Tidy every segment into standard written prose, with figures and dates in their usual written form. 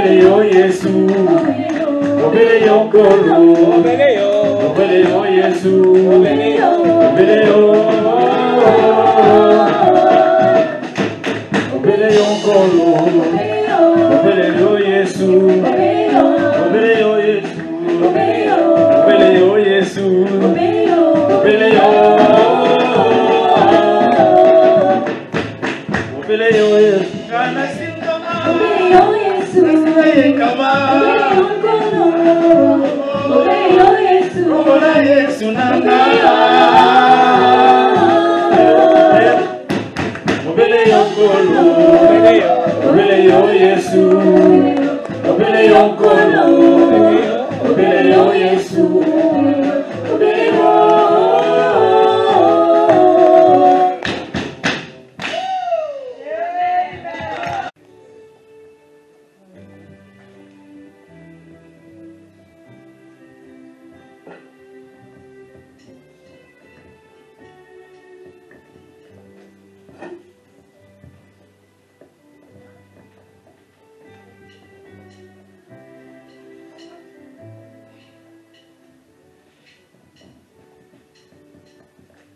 Obeleyo Yesu, Obeleyo Kolo, Obeleyo Yesu, Obeleyo, Obeleyo Kolo, Obeleyo Yesu, Obeleyo Yesu, Obeleyo Yesu, Obeleyo, Obeleyo Yesu, Kana sindama, Obeleyo Yesu, Obeleyo Yesu, Obeleyo Yesu, Nanga, Obeleyo Kolo, Obeleyo Yesu, Obeleyo Kolo, Obeleyo Yesu, Obeleyo.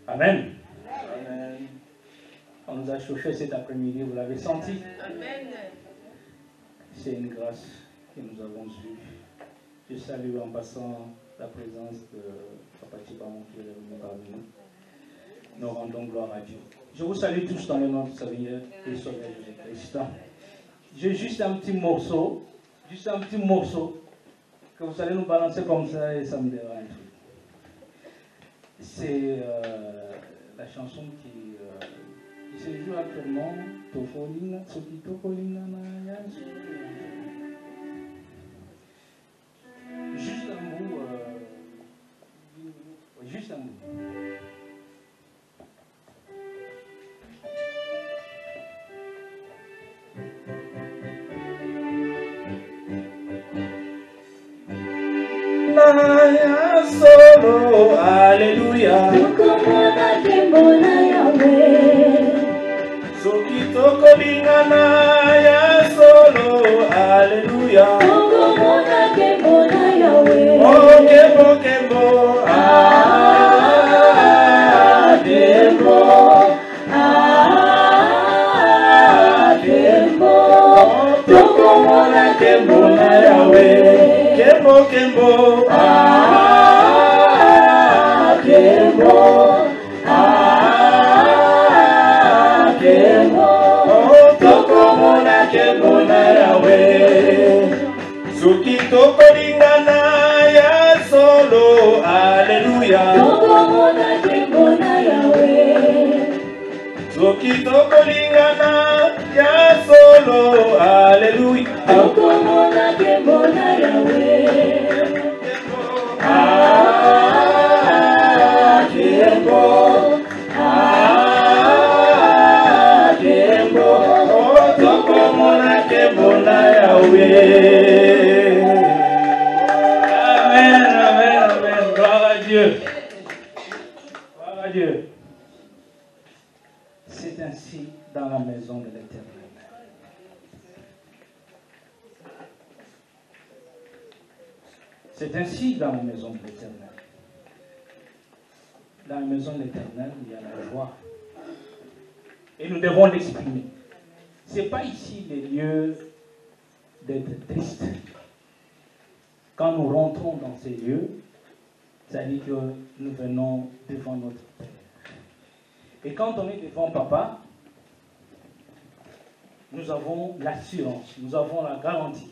Amen. Amen. On nous a chauffé cet après-midi, vous l'avez senti. Amen. C'est une grâce que nous avons eue. Je salue en passant la présence de Papa Tibamon qui est venu parmi nous. Nous rendons gloire à Dieu. Je vous salue tous dans le nom du Seigneur et Sauveur Jésus-Christ. J'ai juste un petit morceau que vous allez nous balancer comme ça et ça me dérange. C'est la chanson qui se joue actuellement. Juste un bout. Juste un bout. Solo, alléluia. Sokito kolingana ya solo, alléluia. Oh, kembo, kembo, ah, kembo, ah, kembo. Tokomona kembo na Yahweh. Kembo, kembo, ah, kembo, ah, kembo. Oh, tokomona kembo na Yahweh. Soki tokolingana ya solo, alléluia. Tokomona kembo na Yahweh. Soki tokolingana ya solo, alléluia. Tokomona kembo na Yahweh. Ah, kembo, ah, kembo. Oh, tokomona kembo na Yahweh. Amen, amen, amen. Gloire à Dieu. Gloire à Dieu. C'est ainsi dans la maison de l'Éternel. C'est ainsi dans la maison de l'Éternel. Dans la maison de l'Éternel, il y a la joie. Et nous devons l'exprimer. Ce n'est pas ici les lieux d'être tristes. Quand nous rentrons dans ces lieux, ça dit que nous venons devant notre Père. Et quand on est devant Papa, nous avons l'assurance, nous avons la garantie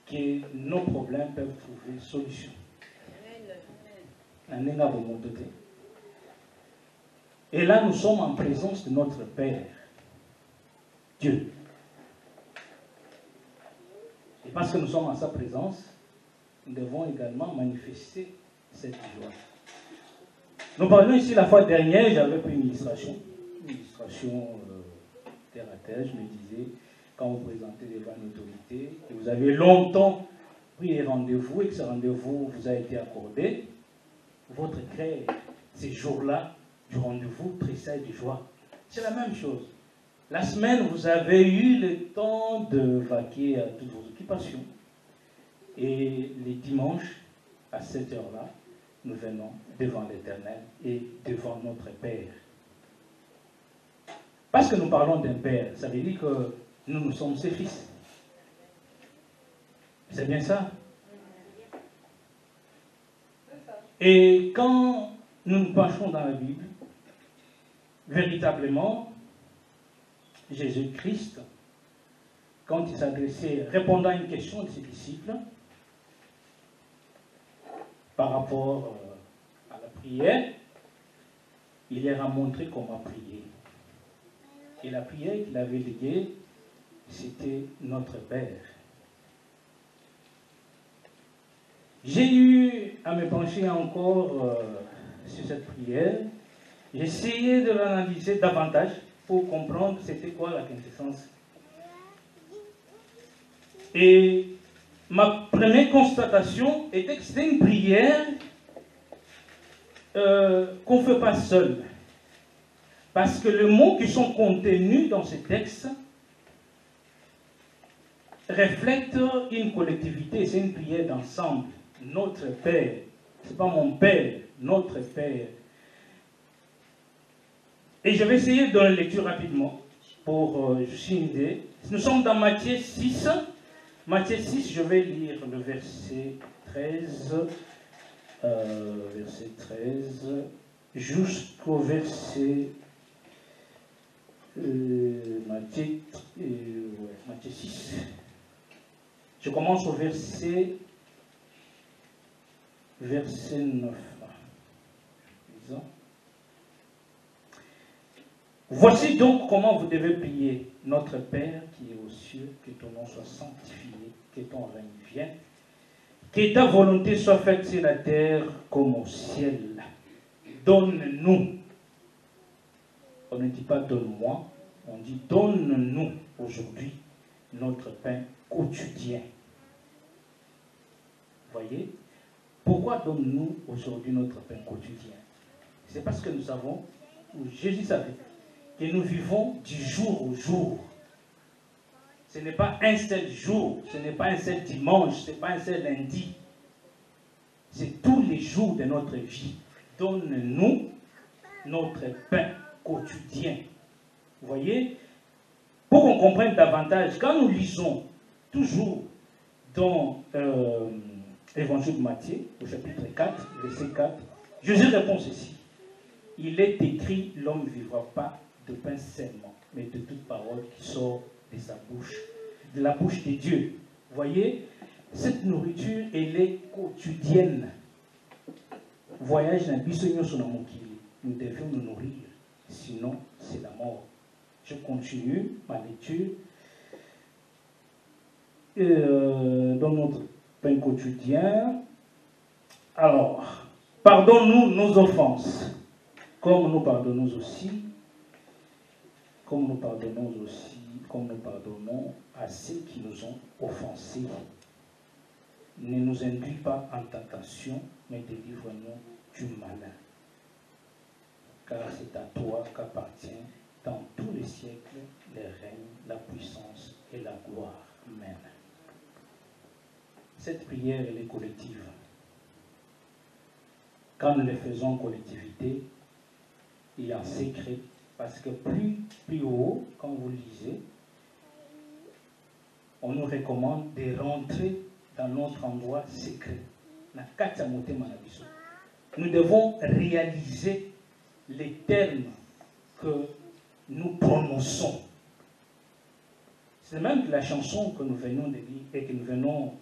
que nos problèmes peuvent trouver solution. Et là, nous sommes en présence de notre Père, Dieu. Et parce que nous sommes en sa présence, nous devons également manifester cette joie. Nous parlions ici la fois dernière, j'avais pris une illustration terre à terre, je me disais, quand vous présentez devant une autorité, et vous avez longtemps pris un rendez-vous et que ce rendez-vous vous a été accordé, votre cœur, ces jours-là, du rendez-vous, tressaille de joie. C'est la même chose. La semaine, vous avez eu le temps de vaquer à toutes vos occupations. Et les dimanches, à cette heure-là, nous venons devant l'Éternel et devant notre Père. Parce que nous parlons d'un Père, ça veut dire que nous sommes ses fils. C'est bien ça? Et quand nous nous penchons dans la Bible, véritablement, Jésus-Christ, quand il s'adressait, répondant à une question de ses disciples, par rapport à la prière, il leur a montré comment prier. Et la prière qu'il avait léguée, c'était notre Père. J'ai eu à me pencher encore sur cette prière. J'ai essayé de l'analyser davantage pour comprendre c'était quoi la quintessence. Et ma première constatation était que c'était une prière qu'on ne fait pas seul. Parce que les mots qui sont contenus dans ce texte reflètent une collectivité, c'est une prière d'ensemble. Notre Père, ce n'est pas mon Père, notre Père. Et je vais essayer de la lecture rapidement pour juste une idée. Nous sommes dans Matthieu 6. Matthieu 6, je vais lire le verset 13, jusqu'au verset Matthieu 6. Je commence au verset 9. Voici donc comment vous devez prier. Notre Père qui est aux cieux, que ton nom soit sanctifié, que ton règne vienne, que ta volonté soit faite sur la terre comme au ciel. Donne-nous. On ne dit pas donne-moi, on dit donne-nous aujourd'hui notre pain quotidien. Voyez? Pourquoi donne-nous aujourd'hui notre pain quotidien? C'est parce que nous savons, ou Jésus savait, que nous vivons du jour au jour. Ce n'est pas un seul jour, ce n'est pas un seul dimanche, ce n'est pas un seul lundi. C'est tous les jours de notre vie. Donne-nous notre pain quotidien. Vous voyez? Pour qu'on comprenne davantage, quand nous lisons toujours dans l'Évangile de Matthieu, au chapitre 4, verset 4, Jésus répond ceci. Il est écrit, l'homme ne vivra pas de pain seulement, mais de toute parole qui sort de sa bouche, de la bouche de Dieu. Vous voyez, cette nourriture, elle est quotidienne. Voyage dans le sur nous devons nous nourrir, sinon c'est la mort. Je continue ma lecture. Dans notre pain quotidien, alors, pardonne-nous nos offenses, comme nous pardonnons à ceux qui nous ont offensés. Ne nous induis pas en tentation, mais délivre-nous du malin. Car c'est à toi qu'appartient dans tous les siècles le règne, la puissance et la gloire. Amen. Cette prière, elle est collective. Quand nous les faisons en collectivité, il y a un secret. Parce que plus haut, quand vous lisez, on nous recommande de rentrer dans notre endroit secret. Nous devons réaliser les termes que nous prononçons. C'est même la chanson que nous venons de lire et que nous venons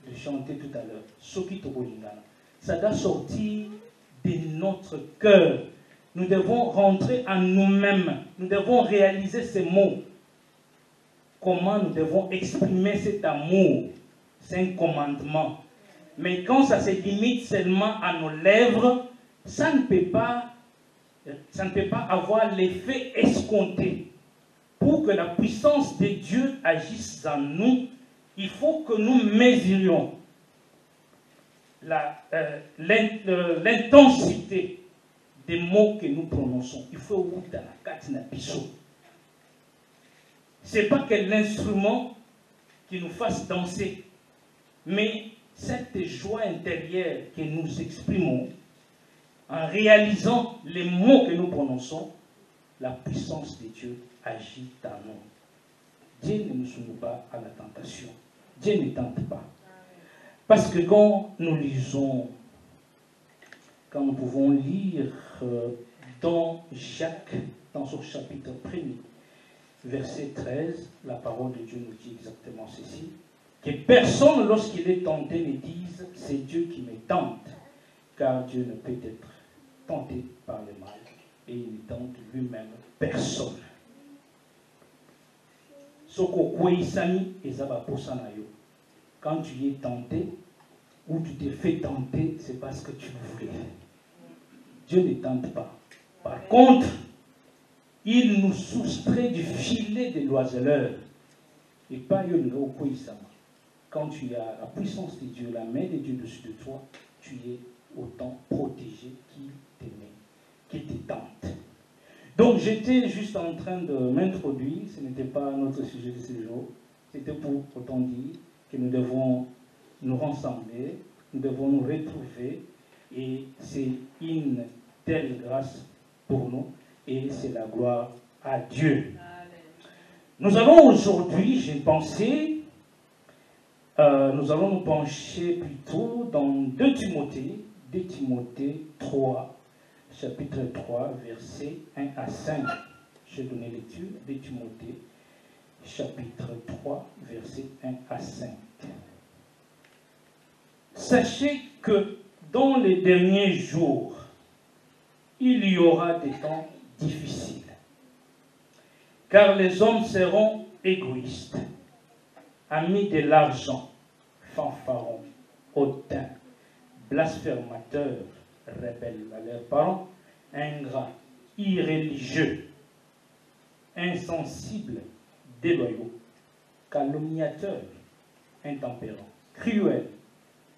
de chanter tout à l'heure. Soki Tobolingana. Ça doit sortir de notre cœur. Nous devons rentrer en nous-mêmes. Nous devons réaliser ces mots. Comment nous devons exprimer cet amour? C'est un commandement. Mais quand ça se limite seulement à nos lèvres, ça ne peut pas avoir l'effet escompté. Pour que la puissance de Dieu agisse en nous, il faut que nous mesurions l'intensité des mots que nous prononçons. Il faut oublier la carte na biso. Ce n'est pas quel instrument qui nous fasse danser, mais cette joie intérieure que nous exprimons en réalisant les mots que nous prononçons, la puissance de Dieu agit en nous. Dieu ne nous soumet pas à la tentation. Dieu ne tente pas. Parce que quand nous lisons, quand nous pouvons lire dans Jacques, dans son chapitre 1er, verset 13, la parole de Dieu nous dit exactement ceci, que personne, lorsqu'il est tenté, ne dise « c'est Dieu qui me tente », car Dieu ne peut être tenté par le mal, et il ne tente lui-même personne. Quand tu es tenté, ou tu te fais tenter, c'est parce que tu voulais. Dieu ne tente pas. Par contre, il nous soustrait du filet de l'oiseleur. Et pas quand tu as la puissance de Dieu, la main de Dieu dessus de toi, tu es autant protégé qu'il t'aimait, qu'il te tente. Donc j'étais juste en train de m'introduire, ce n'était pas notre sujet de ce jour, c'était pour autant dire que nous devons nous rassembler, nous devons nous retrouver, et c'est une telle grâce pour nous, et c'est la gloire à Dieu. Nous allons aujourd'hui, j'ai pensé, nous allons nous pencher plutôt dans 2 Timothée 3, chapitre 3, versets 1 à 5. J'ai donné lecture, 2 Timothée, chapitre 3, versets 1 à 5. Sachez que dans les derniers jours, il y aura des temps difficiles, car les hommes seront égoïstes, amis de l'argent, fanfarons, hautains, blasphémateurs, rebelles à leurs parents, ingrats, irréligieux, insensibles, déloyaux, calomniateurs, intempérants, cruels,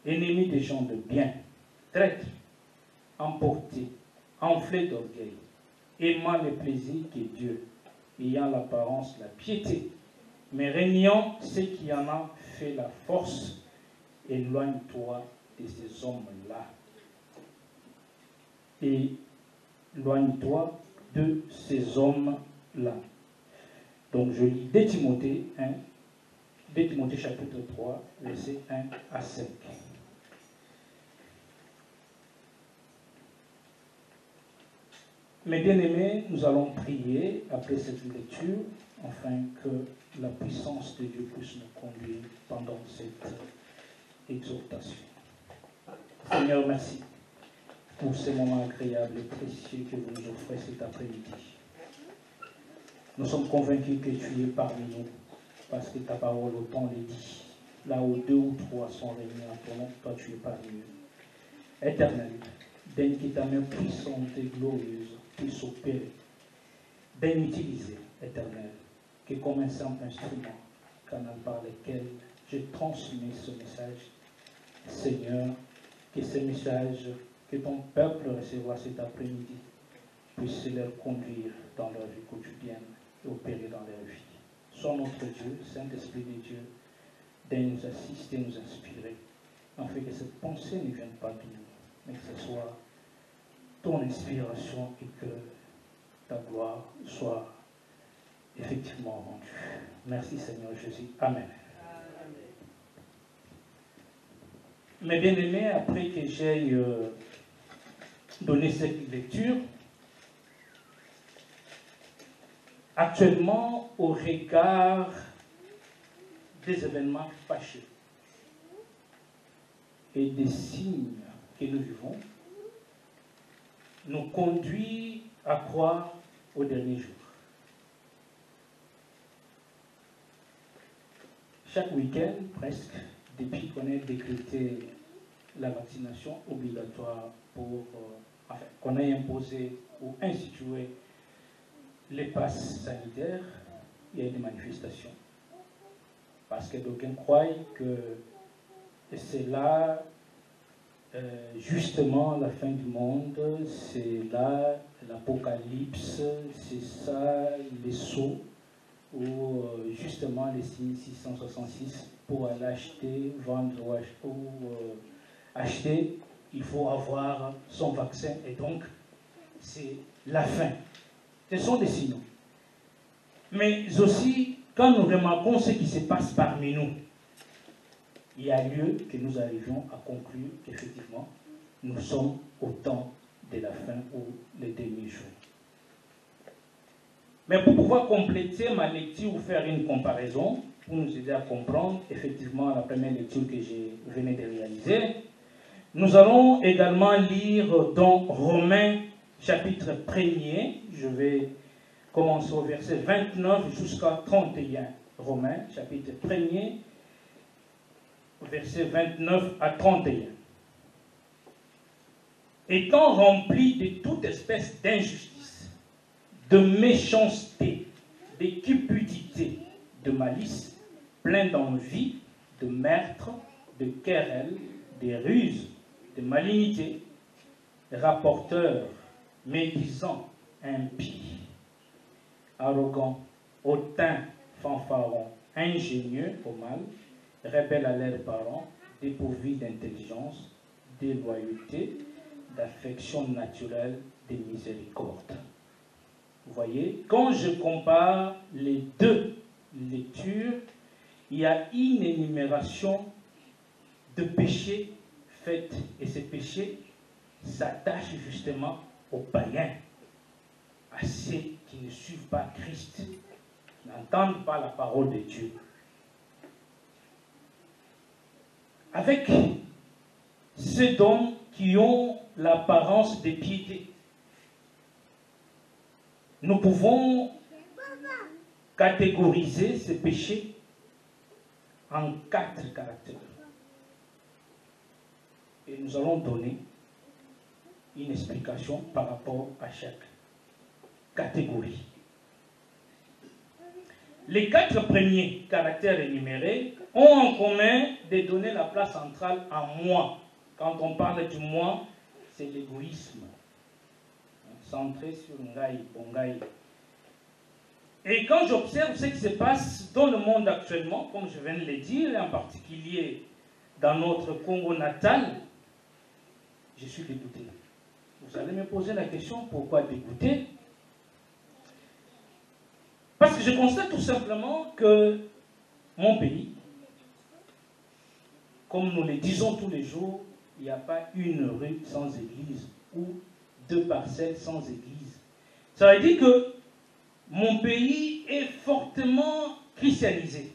ennemis des gens de bien, traîtres, emportés, enflés d'orgueil, aimant le plaisir qui est Dieu, ayant l'apparence de la piété, mais régnant ce qui en a fait la force. Éloigne-toi de ces hommes-là. Éloigne-toi de ces hommes-là. Donc je lis 2 Timothée 1, 2 Timothée chapitre 3, versets 1 à 5. Mes bien-aimés, nous allons prier après cette lecture, afin que la puissance de Dieu puisse nous conduire pendant cette exhortation. Seigneur, merci pour ces moments agréables et précieux que vous nous offrez cet après-midi. Nous sommes convaincus que tu es parmi nous, parce que ta parole autant le dit. Là où 2 ou 3 sont réunis en ton nom, toi tu es parmi eux. Éternel, daigne que ta main puissante et glorieuse puisse opérer. Daigne utiliser, Éternel, que comme un simple instrument, canal par lequel je transmets ce message. Seigneur, que ce message que ton peuple recevra cet après-midi puisse leur conduire dans leur vie quotidienne et opérer dans leur vie. Sois notre Dieu, Saint-Esprit de Dieu, daigne nous assister, nous inspirer, afin que cette pensée ne vienne pas de nous, mais que ce soit ton inspiration et que ta gloire soit effectivement rendue. Merci Seigneur Jésus. Amen. Mes bien-aimés, après que j'ai donné cette lecture, actuellement, au regard des événements fâcheux et des signes que nous vivons, nous conduit à croire au dernier jour. Chaque week-end, presque, depuis qu'on a décrété la vaccination obligatoire qu'on a imposé ou institué les passes sanitaires, il y a des manifestations. Parce que d'aucuns croient que c'est là justement la fin du monde, c'est là l'apocalypse, c'est ça les sauts. ou justement les 6666 pour aller acheter, vendre ou acheter, il faut avoir son vaccin et donc c'est la fin. Ce sont des signaux. Mais aussi, quand nous remarquons ce qui se passe parmi nous, il y a lieu que nous arrivions à conclure qu'effectivement, nous sommes au temps de la fin ou les derniers jours. Mais pour pouvoir compléter ma lecture ou faire une comparaison, pour nous aider à comprendre effectivement la première lecture que je venais de réaliser, nous allons également lire dans Romains chapitre 1er, je vais commencer au verset 29 jusqu'à 31. Romains chapitre 1er, verset 29 à 31. Étant rempli de toute espèce d'injustice, de méchanceté, de cupidité, de malice, plein d'envie, de meurtre, de querelles, de ruses, de malignité, rapporteur, médisant, impie, arrogant, hautain, fanfaron, ingénieux au mal, rebelle à leurs parents, dépourvu d'intelligence, de loyauté, d'affection naturelle, de miséricorde. Vous voyez, quand je compare les deux lectures, il y a une énumération de péchés faits, et ces péchés s'attachent justement aux païens, à ceux qui ne suivent pas Christ, qui n'entendent pas la parole de Dieu. Avec ceux d'hommes qui ont l'apparence de piété, nous pouvons catégoriser ces péchés en 4 caractères. Et nous allons donner une explication par rapport à chaque catégorie. Les 4 premiers caractères énumérés ont en commun de donner la place centrale à moi. Quand on parle du moi, c'est l'égoïsme. Centré sur Ngai, Bongai. Et quand j'observe ce qui se passe dans le monde actuellement, comme je viens de le dire, et en particulier dans notre Congo natal, je suis dégoûté. Vous allez me poser la question, pourquoi dégoûté? Parce que je constate tout simplement que mon pays, comme nous le disons tous les jours, il n'y a pas une rue sans église ou 2 parcelles sans église. Ça veut dire que mon pays est fortement christianisé.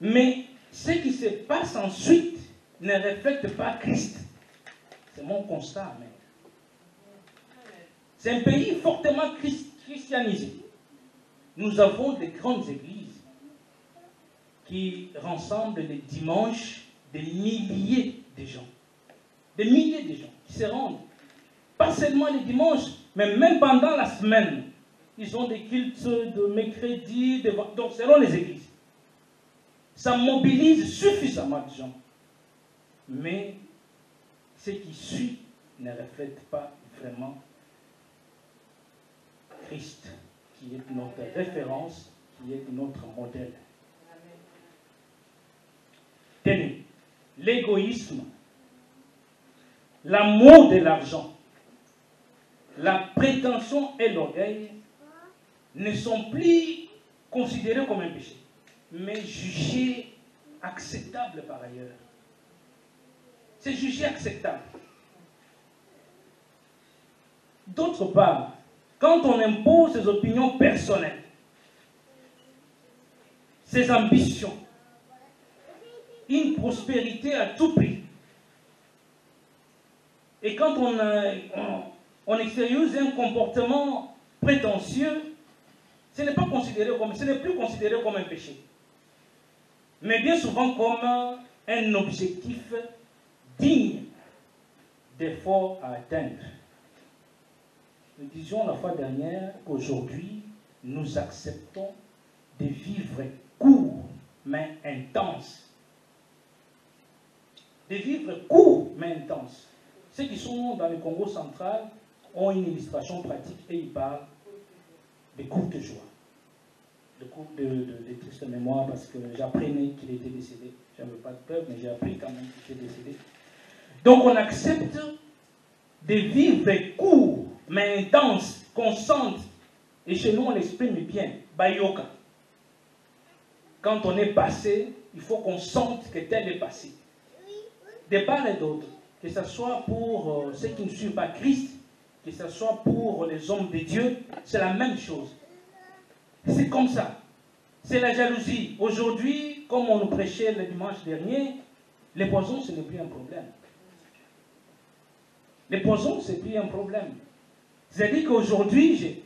Mais ce qui se passe ensuite ne reflète pas Christ. C'est mon constat même. C'est un pays fortement christianisé. Nous avons des grandes églises qui rassemblent les dimanches des milliers de gens. Des milliers de gens qui se rendent. Pas seulement les dimanches, mais même pendant la semaine. Ils ont des cultes de mercredi, donc selon les églises. Ça mobilise suffisamment de gens. Mais ce qui suit ne reflète pas vraiment Christ, qui est notre référence, qui est notre modèle. Tenez, l'égoïsme, l'amour de l'argent, la prétention et l'orgueil ne sont plus considérés comme un péché, mais jugés acceptables par ailleurs. C'est jugé acceptable. D'autre part, quand on impose ses opinions personnelles, ses ambitions, une prospérité à tout prix, et quand on extériorise un comportement prétentieux, ce n'est plus considéré comme un péché, mais bien souvent comme un objectif digne d'efforts à atteindre. Nous disions la fois dernière qu'aujourd'hui, nous acceptons de vivre court mais intense. De vivre court mais intense. Ceux qui sont dans le Congo central ont une illustration pratique et ils parlent de courte joie, de triste mémoire, parce que j'apprenais qu'il était décédé. Je n'avais pas de peur, mais j'ai appris quand même qu'il était décédé. Donc on accepte de vivre court, mais intense, constante. Et chez nous, on l'exprime bien, Bayoka. Quand on est passé, il faut qu'on sente que tel est passé. De part et d'autre, que ce soit pour ceux qui ne suivent pas Christ, que ce soit pour les hommes de Dieu, c'est la même chose. C'est comme ça. C'est la jalousie. Aujourd'hui, comme on nous prêchait le dimanche dernier, les poisons, ce n'est plus un problème. Les poisons, ce n'est plus un problème. C'est-à-dire qu'aujourd'hui,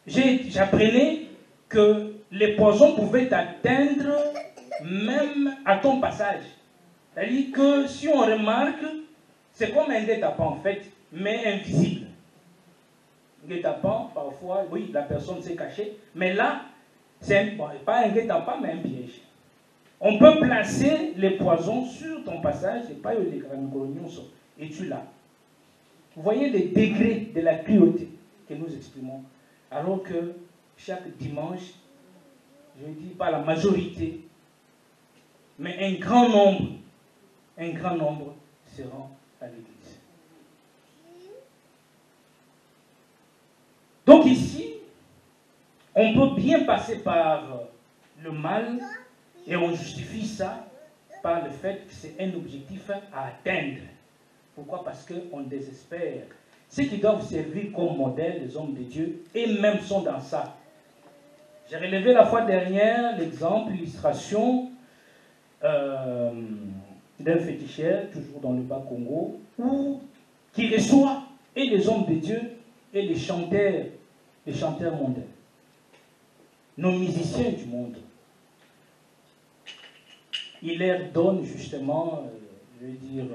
j'apprenais que les poisons pouvaient t'atteindre même à ton passage. C'est-à-dire que si on remarque, c'est comme un guet-apens en fait, mais invisible. Guet-apens, parfois, oui, la personne s'est cachée, mais là, c'est pas un guet-apens, mais un piège. On peut placer les poisons sur ton passage, et pas les granulons, et tu l'as. Vous voyez les degrés de la cruauté que nous exprimons, alors que chaque dimanche, je ne dis pas la majorité, mais un grand nombre se rend à l'église. Donc ici, on peut bien passer par le mal et on justifie ça par le fait que c'est un objectif à atteindre. Pourquoi? Parce qu'on désespère. Ceux qui doivent servir comme modèle les hommes de Dieu, et même sont dans ça. J'ai relevé la fois dernière l'exemple, l'illustration d'un féticheur, toujours dans le Bas-Congo, qui reçoit et les hommes de Dieu et les chanteurs mondains, nos musiciens du monde. Il leur donne justement, je veux dire,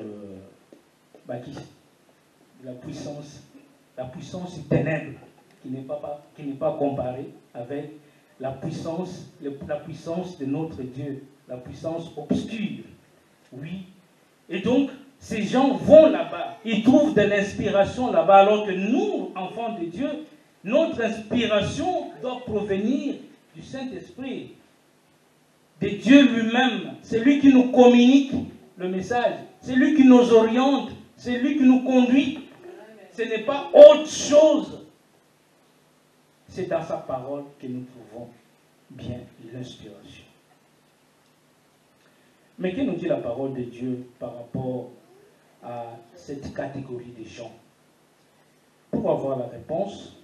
la puissance ténèbre, qui n'est pas comparée avec la puissance de notre Dieu, la puissance obscure. Oui. Et donc, ces gens vont là-bas, ils trouvent de l'inspiration là-bas, alors que nous, enfants de Dieu, notre inspiration doit provenir du Saint-Esprit, de Dieu lui-même. C'est lui qui nous communique le message, c'est lui qui nous oriente, c'est lui qui nous conduit. Ce n'est pas autre chose. C'est dans sa parole que nous trouvons bien l'inspiration. Mais que nous dit la parole de Dieu par rapport à cette catégorie de gens? Pour avoir la réponse,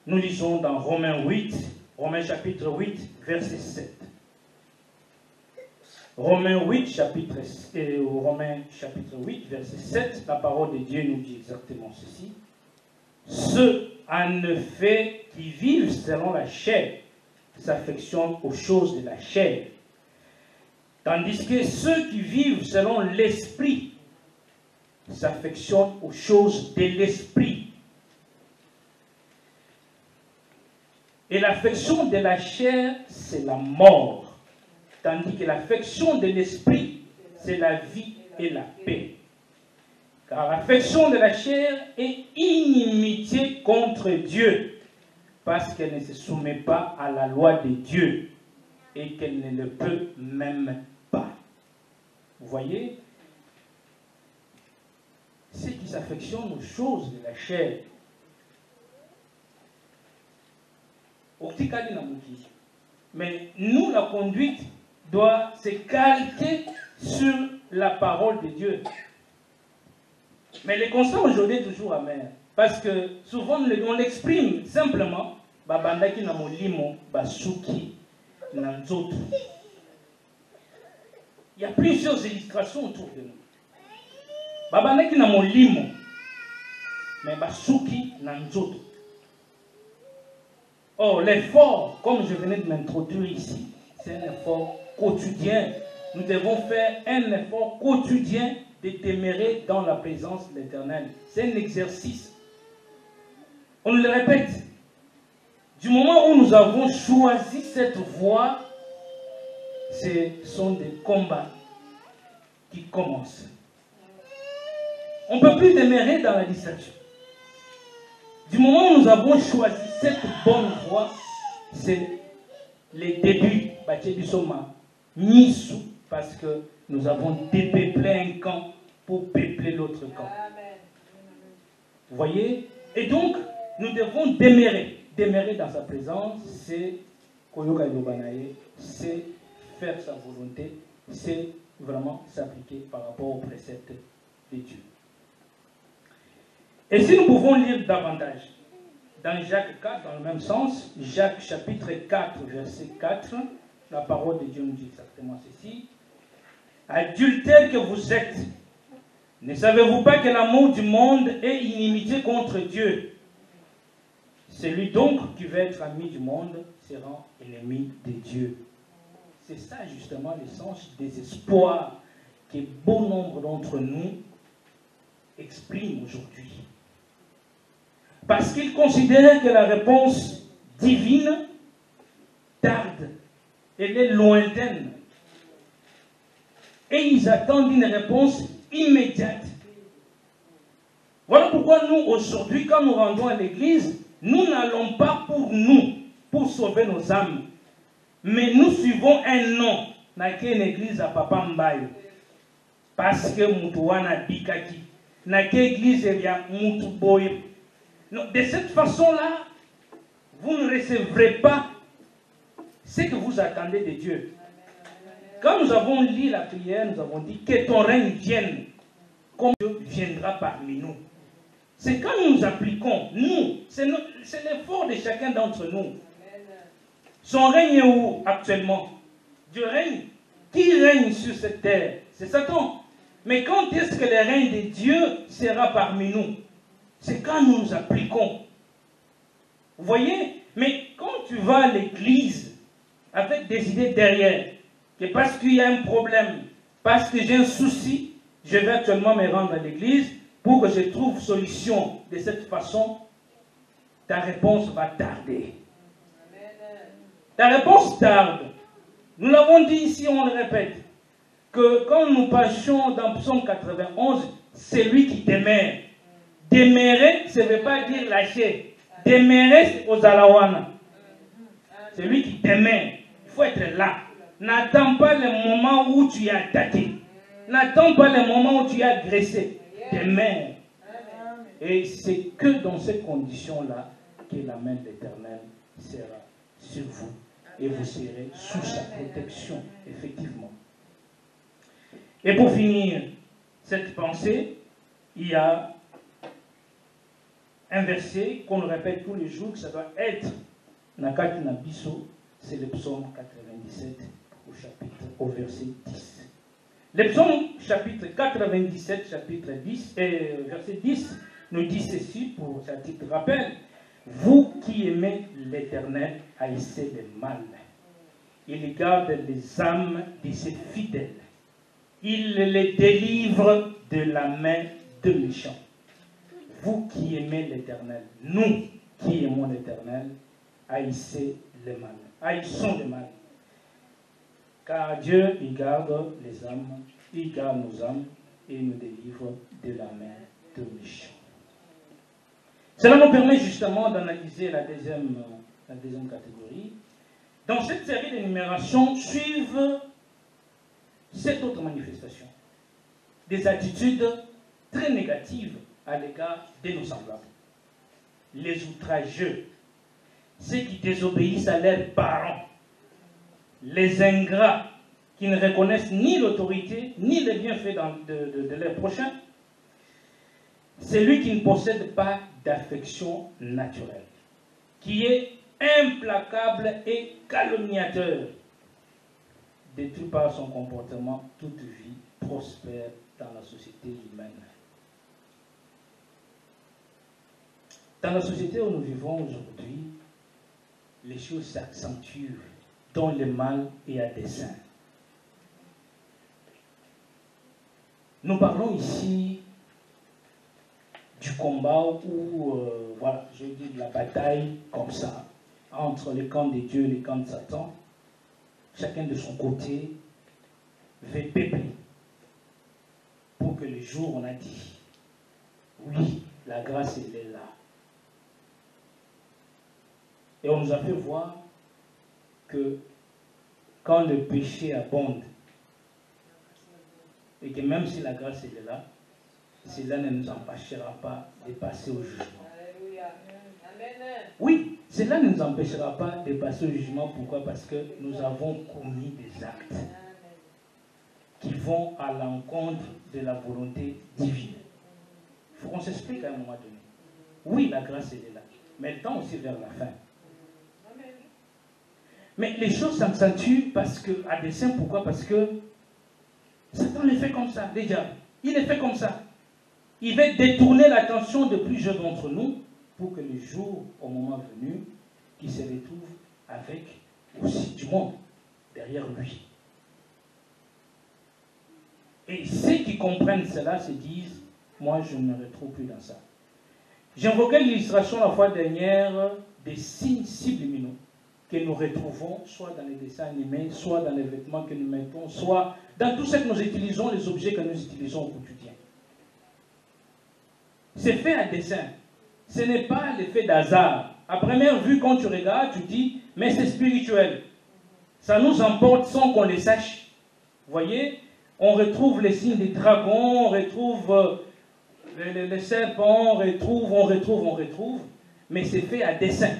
nous lisons dans Romains chapitre 8, verset 7. Romains chapitre 8, verset 7, la parole de Dieu nous dit exactement ceci. Ceux, en effet, qui vivent selon la chair s'affectionnent aux choses de la chair, tandis que ceux qui vivent selon l'esprit s'affectionnent aux choses de l'esprit. Et l'affection de la chair, c'est la mort, tandis que l'affection de l'esprit, c'est la vie et la paix. Car l'affection de la chair est inimitié contre Dieu, parce qu'elle ne se soumet pas à la loi de Dieu, et qu'elle ne le peut même pas. Vous voyez, ceux qui s'affectionnent aux choses de la chair, mais nous, la conduite doit se calquer sur la parole de Dieu. Mais le constat aujourd'hui est toujours amer. Parce que souvent on l'exprime simplement. Babandaki na molimo, basuki na nzoto. Il y a plusieurs illustrations autour de nous. Babandaki na molimo, mais basuki na nzoto. Or, l'effort, comme je venais de m'introduire ici, c'est un effort quotidien. Nous devons faire un effort quotidien de demeurer dans la présence de l'Éternel. C'est un exercice. On le répète. Du moment où nous avons choisi cette voie, ce sont des combats qui commencent. On ne peut plus demeurer dans la distraction. Du moment où nous avons choisi cette bonne voie, c'est les débuts. Parce que nous avons dépeuplé un camp pour peupler l'autre camp. Vous voyez? Et donc, nous devons demeurer. Demeurer dans sa présence, c'est faire sa volonté, c'est vraiment s'appliquer par rapport aux préceptes de Dieu. Et si nous pouvons lire davantage, dans Jacques 4, dans le même sens, Jacques chapitre 4, verset 4, la parole de Dieu nous dit exactement ceci. Adultères que vous êtes, ne savez-vous pas que l'amour du monde est inimitié contre Dieu? Celui donc qui veut être ami du monde sera ennemi de Dieu. C'est ça justement l'essence des espoirs que bon nombre d'entre nous expriment aujourd'hui. Parce qu'ils considèrent que la réponse divine tarde, elle est lointaine. Et ils attendent une réponse immédiate. Voilà pourquoi nous, aujourd'hui, quand nous rendons à l'église, nous n'allons pas pour nous, pour sauver nos âmes. Mais nous suivons un nom dans une église à Papa Mbaye. Parce que Moutouana Bikaki. Dans une église, il y a Moutouboye. De cette façon-là, vous ne recevrez pas ce que vous attendez de Dieu. Quand nous avons lu la prière, nous avons dit que ton règne vienne, comme Dieu viendra parmi nous. C'est quand nous nous appliquons, nous, c'est l'effort de chacun d'entre nous. Son règne est où actuellement? Dieu règne. Qui règne sur cette terre? C'est Satan. Mais quand est-ce que le règne de Dieu sera parmi nous? C'est quand nous nous appliquons. Vous voyez? Mais quand tu vas à l'église avec des idées derrière, que parce qu'il y a un problème, parce que j'ai un souci, je vais actuellement me rendre à l'église pour que je trouve solution de cette façon, ta réponse va tarder. Ta réponse tarde. Nous l'avons dit ici, on le répète, que quand nous passions dans Psaume 91, c'est lui qui demeure. Demeurer, ça ne veut pas dire lâcher. Demeurer, c'est aux Alawana. C'est lui qui demeure. Il faut être là. N'attends pas le moment où tu es attaqué. N'attends pas le moment où tu es agressé. Demeure. Et c'est que dans ces conditions-là que la main de l'Éternel sera sur vous. Et vous serez sous sa protection, effectivement. Et pour finir cette pensée, il y a un verset qu'on répète tous les jours, que ça doit être Nakati Nabiso, c'est le psaume 97 au verset 10. Le psaume chapitre 97, chapitre 10, verset 10, nous dit ceci pour un titre rappel. Vous qui aimez l'Éternel, haïssez le mal. Il garde les âmes de ses fidèles. Il les délivre de la main de méchants. Vous qui aimez l'Éternel, nous qui aimons l'Éternel, haïssez le mal. Haïssons le mal. Car Dieu, il garde les âmes, il garde nos âmes et nous délivre de la main de méchants. Cela nous permet justement d'analyser la deuxième catégorie. Dans cette série d'énumérations suivent 7 autres manifestations. Des attitudes très négatives à l'égard de nos semblables. Les outrageux, ceux qui désobéissent à leurs parents, les ingrats qui ne reconnaissent ni l'autorité ni les bienfaits de leurs prochains, celui qui ne possède pas d'affection naturelle, qui est implacable et calomniateur, détruit par son comportement toute vie prospère dans la société humaine. Dans la société où nous vivons aujourd'hui, les choses s'accentuent, dont le mal est à dessein. Nous parlons ici du combat où, voilà, je dis de la bataille comme ça, entre les camps de Dieu et les camps de Satan. Chacun de son côté veut peupler pour que le jour on a dit, oui, la grâce elle est là. Et on nous a fait voir que quand le péché abonde, et que même si la grâce est là, cela ne nous empêchera pas de passer au jugement. Oui, cela ne nous empêchera pas de passer au jugement. Pourquoi? Parce que nous avons commis des actes qui vont à l'encontre de la volonté divine. Il faut qu'on s'explique à un moment donné. Oui, la grâce est là, mais elle tend aussi vers la fin. Mais les choses s'accentuent parce que, à dessein, pourquoi? Parce que Satan les fait comme ça, déjà. Il les fait comme ça. Il va détourner l'attention de plusieurs d'entre nous pour que le jour, au moment venu, qu'il se retrouve avec aussi du monde derrière lui. Et ceux qui comprennent cela se disent, moi je ne me retrouve plus dans ça. J'invoquais l'illustration la fois dernière des signes subliminaux que nous retrouvons soit dans les dessins animés, soit dans les vêtements que nous mettons, soit dans tout ce que nous utilisons, les objets que nous utilisons au quotidien. C'est fait à dessein. Ce n'est pas l'effet d'hasard. À première vue, quand tu regardes, tu dis, mais c'est spirituel. Ça nous emporte sans qu'on le sache. Vous voyez, on retrouve les signes des dragons, on retrouve les serpents, on retrouve, mais c'est fait à dessein.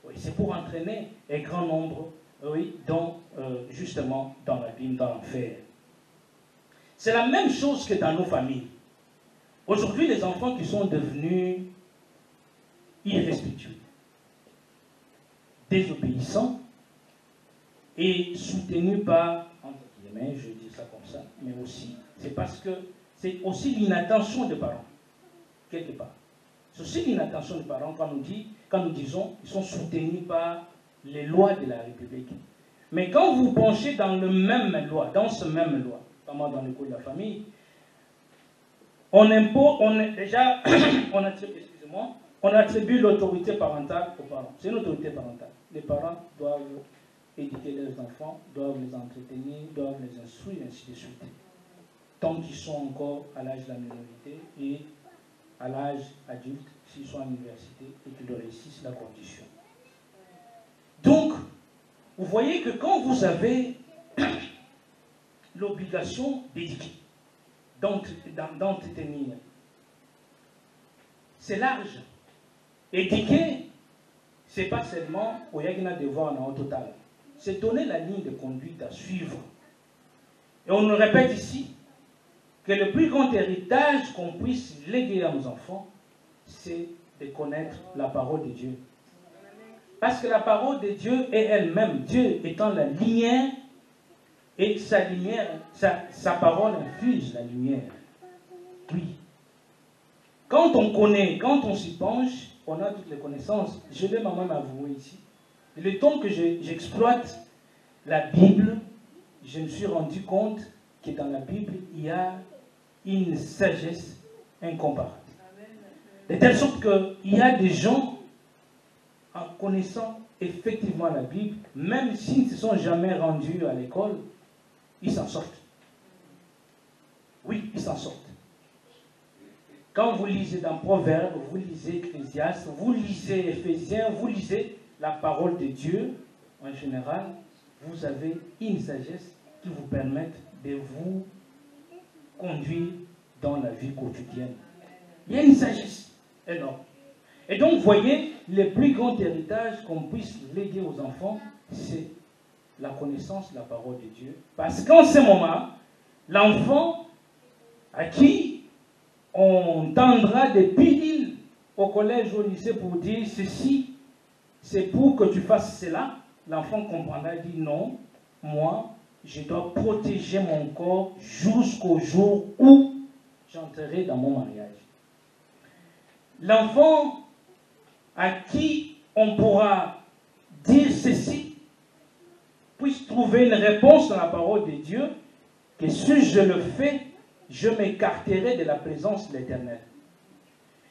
Oui, c'est pour entraîner un grand nombre, oui, justement dans l'abîme, dans l'enfer. C'est la même chose que dans nos familles. Aujourd'hui, les enfants qui sont devenus irrespectueux, désobéissants et soutenus par, entre guillemets, je dis ça comme ça, mais aussi, c'est parce que c'est aussi l'inattention des parents, quelque part. C'est aussi l'inattention des parents quand nous disons qu'ils sont soutenus par les lois de la République. Mais quand vous penchez dans ce même loi, notamment dans le code de la famille, on attribue l'autorité parentale aux parents. C'est une autorité parentale. Les parents doivent éduquer leurs enfants, doivent les entretenir, doivent les instruire, ainsi de suite. Tant qu'ils sont encore à l'âge de la minorité et à l'âge adulte, s'ils sont à l'université et qu'ils réussissent la condition. Donc, vous voyez que quand vous avez l'obligation d'éduquer, d'entretenir, c'est large. Éduquer, ce n'est pas seulement au Yagina devoir en total. C'est donner la ligne de conduite à suivre. Et on nous répète ici que le plus grand héritage qu'on puisse léguer à nos enfants, c'est de connaître la parole de Dieu. Parce que la parole de Dieu est elle-même, Dieu étant la lumière, et sa lumière, sa parole infuse la lumière. Oui. Quand on connaît, quand on s'y penche, on a toutes les connaissances. Je vais même avouer ici. Le temps que j'exploite la Bible, je me suis rendu compte que dans la Bible, il y a une sagesse incomparable. De telle sorte qu'il y a des gens, en connaissant effectivement la Bible, même s'ils ne se sont jamais rendus à l'école, ils s'en sortent. Oui, ils s'en sortent. Quand vous lisez dans Proverbes, vous lisez Ecclésiaste, vous lisez Éphésiens, vous lisez la parole de Dieu, en général, vous avez une sagesse qui vous permet de vous conduire dans la vie quotidienne. Il y a une sagesse énorme. Et donc, vous voyez, le plus grand héritage qu'on puisse léguer aux enfants, c'est la connaissance de la parole de Dieu. Parce qu'en ce moment, l'enfant à qui on tendra des pilules au collège ou au lycée pour dire ceci, c'est pour que tu fasses cela, l'enfant comprendra et dit non, moi, je dois protéger mon corps jusqu'au jour où j'entrerai dans mon mariage. L'enfant à qui on pourra dire ceci puisse trouver une réponse dans la parole de Dieu, que si je le fais, je m'écarterai de la présence de l'Éternel.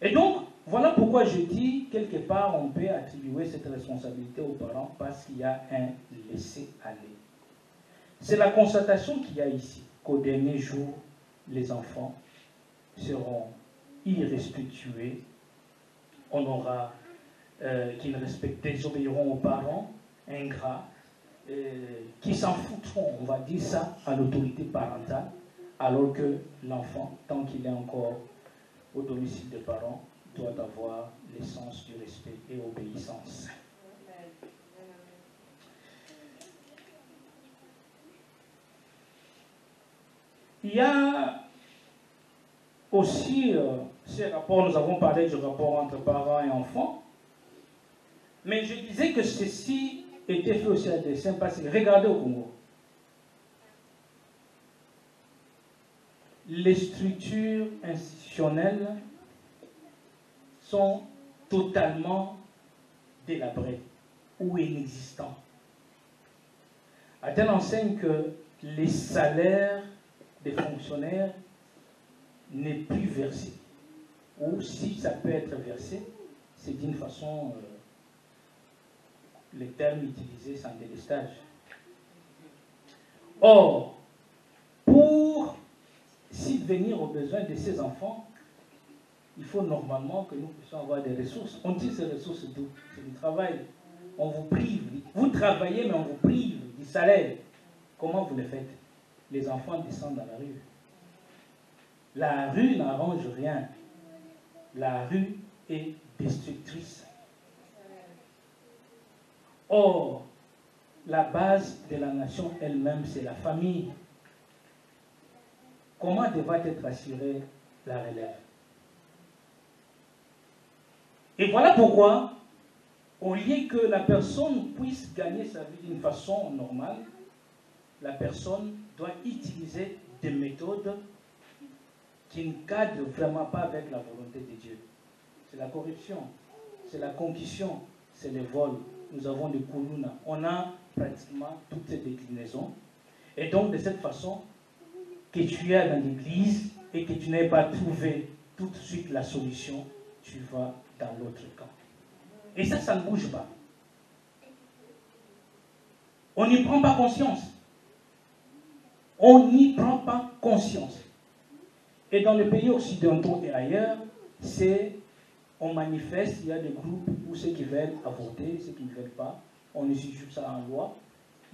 Et donc, voilà pourquoi je dis, quelque part, on peut attribuer cette responsabilité aux parents parce qu'il y a un laisser-aller. C'est la constatation qu'il y a ici, qu'au dernier jour, les enfants seront irrespectueux. On aura qui désobéiront aux parents, ingrats, qui s'en foutront, on va dire ça, à l'autorité parentale, alors que l'enfant, tant qu'il est encore au domicile des parents, doit avoir l'essence du respect et obéissance. Il y a aussi ces rapports, nous avons parlé du rapport entre parents et enfants, mais je disais que ceci était fait aussi à dessein parce que regardez au Congo. Les structures institutionnelles sont totalement délabrées ou inexistantes. À telle enseigne que les salaires des fonctionnaires n'est plus versé. Ou si ça peut être versé, c'est d'une façon, les termes utilisés sans délestage. Or, pour subvenir aux besoins de ces enfants, il faut normalement que nous puissions avoir des ressources. On tire ces ressources d'où? C'est du travail. On vous prive. Vous travaillez, mais on vous prive du salaire. Comment vous le faites? Les enfants descendent dans la rue. La rue n'arrange rien. La rue est destructrice. Or, la base de la nation elle-même, c'est la famille. Comment devra être assurée la relève? Et voilà pourquoi, au lieu que la personne puisse gagner sa vie d'une façon normale, la personne doit utiliser des méthodes qui ne cadrent vraiment pas avec la volonté de Dieu. C'est la corruption, c'est la concussion, c'est le vol. Nous avons des koulouna. On a pratiquement toutes ces déclinaisons. Et donc, de cette façon, que tu es dans l'église et que tu n'aies pas trouvé tout de suite la solution, tu vas dans l'autre camp. Et ça ne bouge pas. On n'y prend pas conscience. On n'y prend pas conscience. Et dans les pays occidentaux et ailleurs, on manifeste, il y a des groupes où ceux qui veulent avorter, ceux qui ne veulent pas, on exige ça en loi.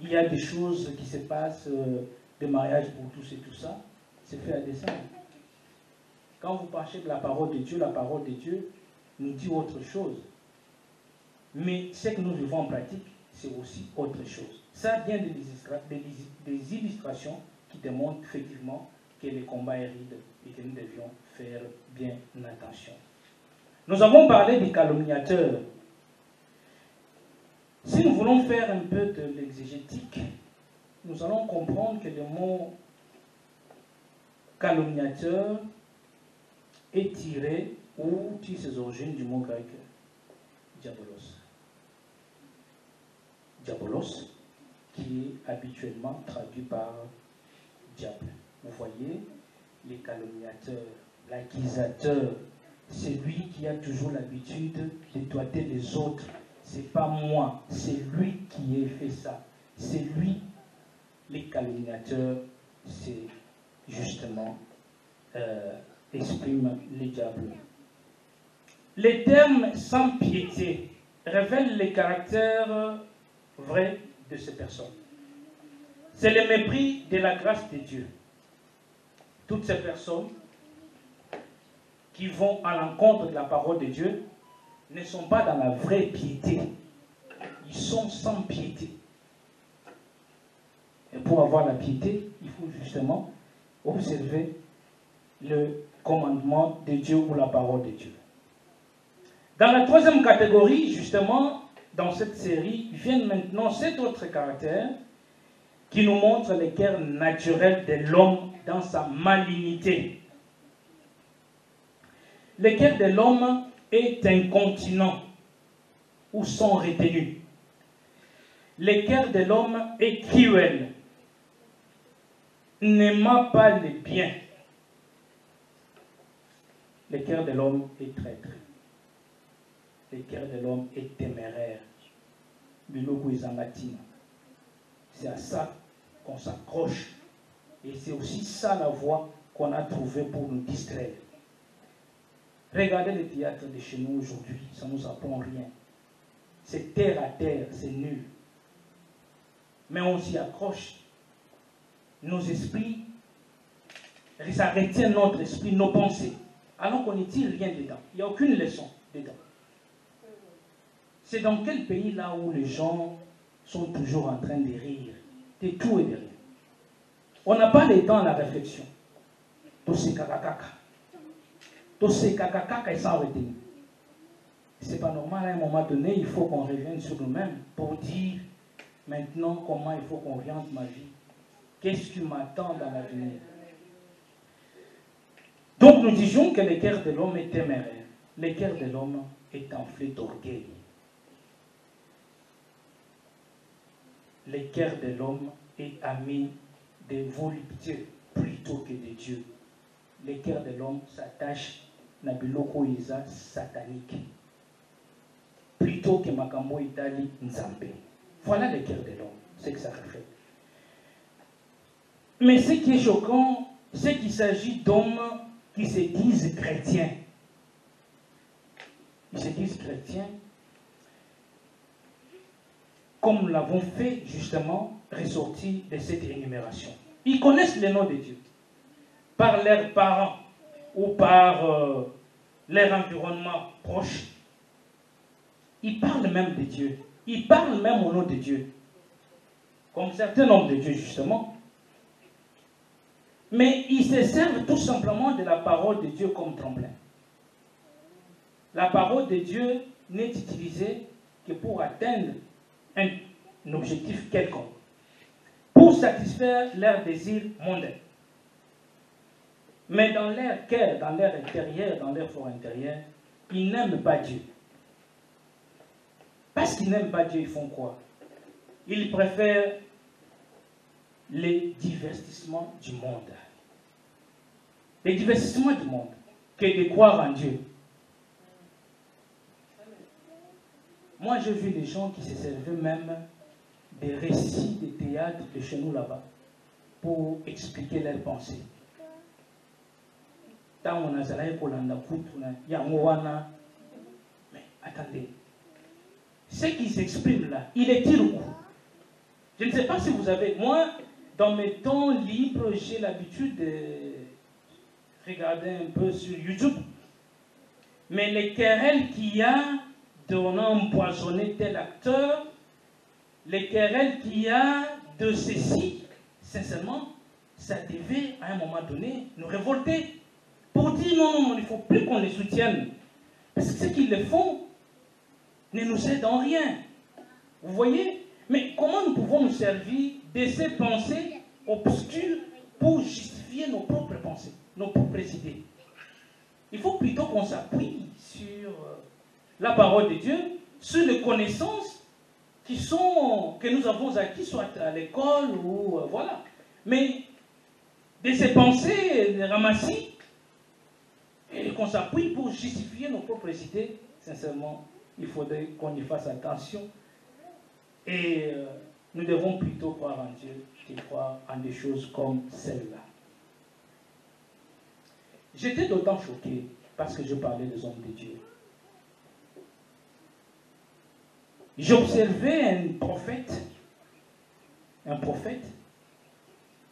Il y a des choses qui se passent, de mariage pour tous et tout ça, c'est fait à dessein. Quand vous parlez de la parole de Dieu nous dit autre chose. Mais ce que nous vivons en pratique, c'est aussi autre chose. Ça vient des illustrations qui démontrent effectivement que le combat est rude et que nous devions faire bien attention. Nous avons parlé des calomniateurs. Si nous voulons faire un peu de l'exégétique, nous allons comprendre que le mot calomniateur est tiré ou tire ses origines du mot grec diabolos. Diabolos, qui est habituellement traduit par diable. Vous voyez, les calomniateurs, l'accusateur, c'est lui qui a toujours l'habitude de doiter les autres. C'est pas moi, c'est lui qui a fait ça. C'est lui. Les calomniateurs, c'est justement exprime les diables. Les termes sans piété révèlent les caractères vrais de ces personnes. C'est le mépris de la grâce de Dieu. Toutes ces personnes qui vont à l'encontre de la parole de Dieu ne sont pas dans la vraie piété. Ils sont sans piété. Et pour avoir la piété, il faut justement observer le commandement de Dieu ou la parole de Dieu. Dans la troisième catégorie, justement, dans cette série, viennent maintenant 7 autres caractères qui nous montrent le cœur naturel de l'homme dans sa malignité. Le cœur de l'homme est incontinent ou sans retenue. Le cœur de l'homme est cruel, n'aimant pas le bien. Le cœur de l'homme est traître. Le cœur de l'homme est téméraire. C'est à ça qu'on s'accroche. Et c'est aussi ça la voie qu'on a trouvée pour nous distraire. Regardez le théâtre de chez nous aujourd'hui, ça ne nous apprend rien. c'est terre à terre, c'est nul. Mais on s'y accroche. Nos esprits, ça retient notre esprit, nos pensées. Alors qu'on ne tire rien dedans. Il n'y a aucune leçon dedans. C'est dans quel pays là où les gens sont toujours en train de rire, de tout et de rien. On n'a pas le temps à la réflexion. Tous ces kakakaka. Tous ces kakakaka, ils sont retenus. C'est pas normal, à un moment donné, il faut qu'on revienne sur nous-mêmes pour dire maintenant comment il faut qu'on oriente ma vie. Qu'est-ce qui m'attend dans l'avenir? Donc nous disions que le cœur de l'homme est téméraire. Le cœur de l'homme est enflé d'orgueil. Le cœur de l'homme est ami de volupté plutôt que de Dieu. Le cœur de l'homme s'attache à biloko isa satanique plutôt que makambo itali nzambe. Voilà le cœur de l'homme, c'est que ça reflète. Mais ce qui est choquant, c'est qu'il s'agit d'hommes qui se disent chrétiens. Ils se disent chrétiens, comme nous l'avons fait justement ressortir de cette énumération. Ils connaissent le nom de Dieu par leurs parents ou par leur environnement proche. Ils parlent même de Dieu. Ils parlent même au nom de Dieu. Comme certains hommes de Dieu justement. Mais ils se servent tout simplement de la parole de Dieu comme tremplin. La parole de Dieu n'est utilisée que pour atteindre un objectif quelconque, pour satisfaire leurs désirs mondains. Mais dans leur cœur, dans leur intérieur, dans leur fort intérieur, ils n'aiment pas Dieu. Parce qu'ils n'aiment pas Dieu, ils font quoi? Ils préfèrent les divertissements du monde. Les divertissements du monde que de croire en Dieu. Moi, j'ai vu des gens qui se servaient même des récits de théâtre de chez nous là-bas pour expliquer leurs pensées. Mais attendez, ce qui s'exprime là, il est tir où? Je ne sais pas si vous avez... Moi, dans mes temps libres, j'ai l'habitude de regarder un peu sur YouTube. Mais les querelles qu'il y a d'on a empoisonné tel acteur, les querelles qu'il y a de ceci, sincèrement, ça devait à un moment donné nous révolter. Pour dire non, il ne faut plus qu'on les soutienne. Parce que ce qu'ils le font ne nous aide en rien. Vous voyez? Mais comment nous pouvons nous servir de ces pensées obscures pour justifier nos propres pensées, nos propres idées? Il faut plutôt qu'on s'appuie sur la parole de Dieu, sur les connaissances que nous avons acquises, soit à l'école ou voilà. Mais de ces pensées, les ramasser, et qu'on s'appuie pour justifier nos propres idées, sincèrement, il faudrait qu'on y fasse attention. Et nous devons plutôt croire en Dieu que croire en des choses comme celle-là. J'étais d'autant choqué parce que je parlais des hommes de Dieu. J'observais un prophète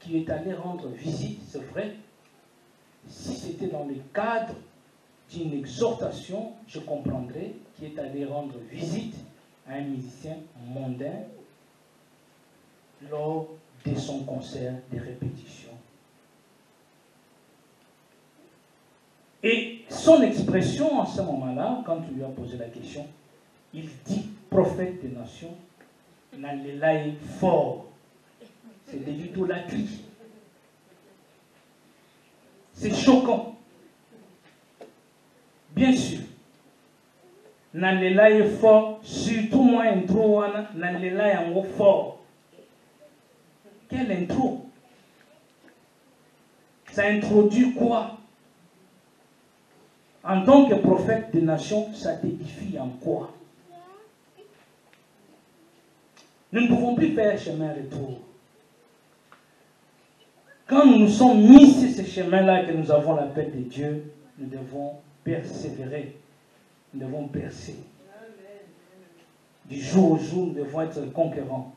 qui est allé rendre visite, c'est vrai. Si c'était dans le cadre d'une exhortation, je comprendrais qu'il est allé rendre visite à un musicien mondain lors de son concert de répétition. Et son expression en ce moment-là, quand tu lui as posé la question, il dit prophète des nations, n'allez fort. C'est de l'idolâtrie. C'est choquant. Bien sûr. N'allez fort, surtout moi intro, n'allez en fort. Quelle intro? Ça introduit quoi? En tant que prophète des nations, ça t'édifie en quoi? Nous ne pouvons plus faire chemin retour. Quand nous nous sommes mis sur ce chemin-là et que nous avons l'appel de Dieu, nous devons persévérer. Nous devons percer. Du jour au jour, nous devons être conquérants.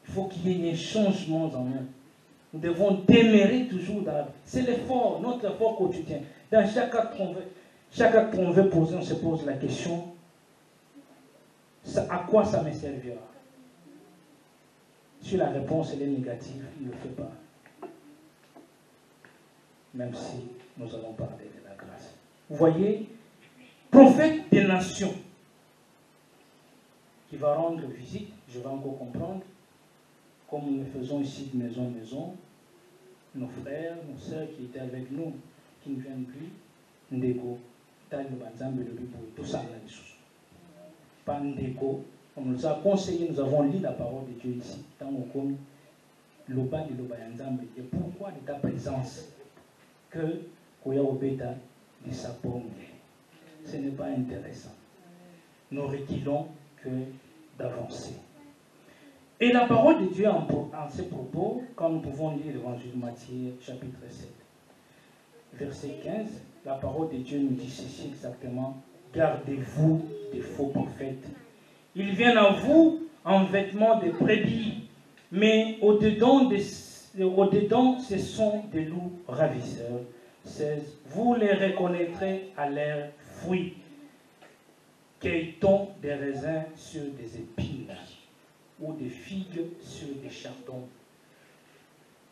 Il faut qu'il y ait des changements en nous. Nous devons demeurer toujours dans la... C'est l'effort, notre effort quotidien. Dans chaque acte qu'on veut poser, on se pose la question, à quoi ça me servira? Si la réponse est négative, il ne le fait pas. Même si nous allons parler de la grâce. Vous voyez, prophète des nations, qui va rendre visite, je vais encore comprendre, comme nous le faisons ici de maison en maison, nos frères, nos sœurs qui étaient avec nous, qui ne viennent plus, Ndeko, tout ça, pas Ndeko. On nous a conseillé, nous avons lu la parole de Dieu ici, dans mon commis, Loba de Loba Yanzambe, et pourquoi de ta présence que Koya Obeta de sa pomme. Ce n'est pas intéressant. Nous reculons que d'avancer. Et la parole de Dieu en ces propos, quand nous pouvons lire l'évangile de Matthieu, chapitre 7, verset 15, la parole de Dieu nous dit ceci exactement: gardez-vous des faux prophètes. Ils viennent à vous en vêtements de brebis, mais au-dedans, ce sont des loups ravisseurs. 16. Vous les reconnaîtrez à leurs fruits. Cueille-t-on des raisins sur des épines ou des figues sur des chardons?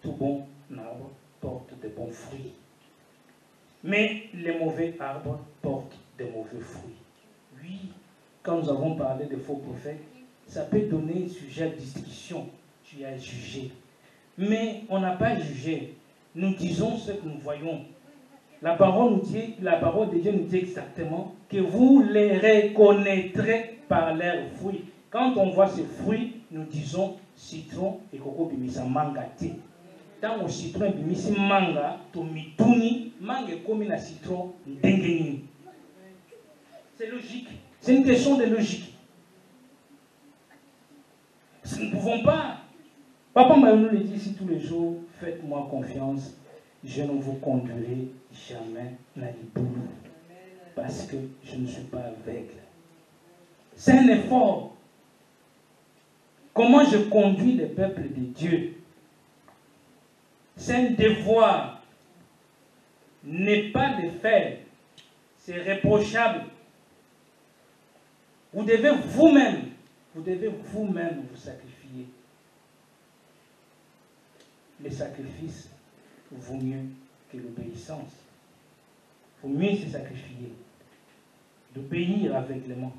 Tout bon arbre porte de bons fruits, mais les mauvais arbres portent de mauvais fruits. Oui, quand nous avons parlé de faux prophètes, ça peut donner un sujet de discussion. Tu as jugé. Mais on n'a pas jugé. Nous disons ce que nous voyons. La parole de Dieu nous dit exactement que vous les reconnaîtrez par leurs fruits. Quand on voit ces fruits, nous disons citron et coco bimisa manga te. Tant au citron bimisi manga, to mituni, manga comme na citron ndengeni. C'est logique. C'est une question de logique. Nous ne pouvons pas. Papa m'a nous le dit ici tous les jours, faites-moi confiance, je ne vous conduirai jamais dans les boules, parce que je ne suis pas aveugle. C'est un effort. Comment je conduis le peuple de Dieu? C'est un devoir. Ne pas le faire, c'est reprochable. Vous devez vous-même vous sacrifier. Le sacrifice vaut mieux que l'obéissance. Il vaut mieux se sacrifier, d'obéir aveuglément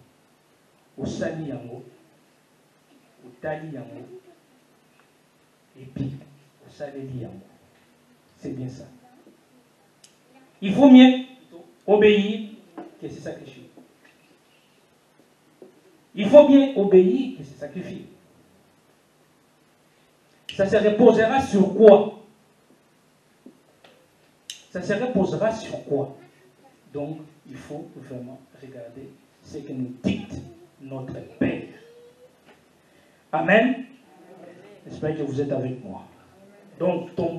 au sali yango, au tali yango, et puis au saleli yango. C'est bien ça. Il vaut mieux obéir que se sacrifier. Il faut bien obéir et se sacrifier. Ça se reposera sur quoi? Ça se reposera sur quoi? Donc, il faut vraiment regarder ce que nous dicte notre Père. Amen. J'espère que vous êtes avec moi. Donc, tout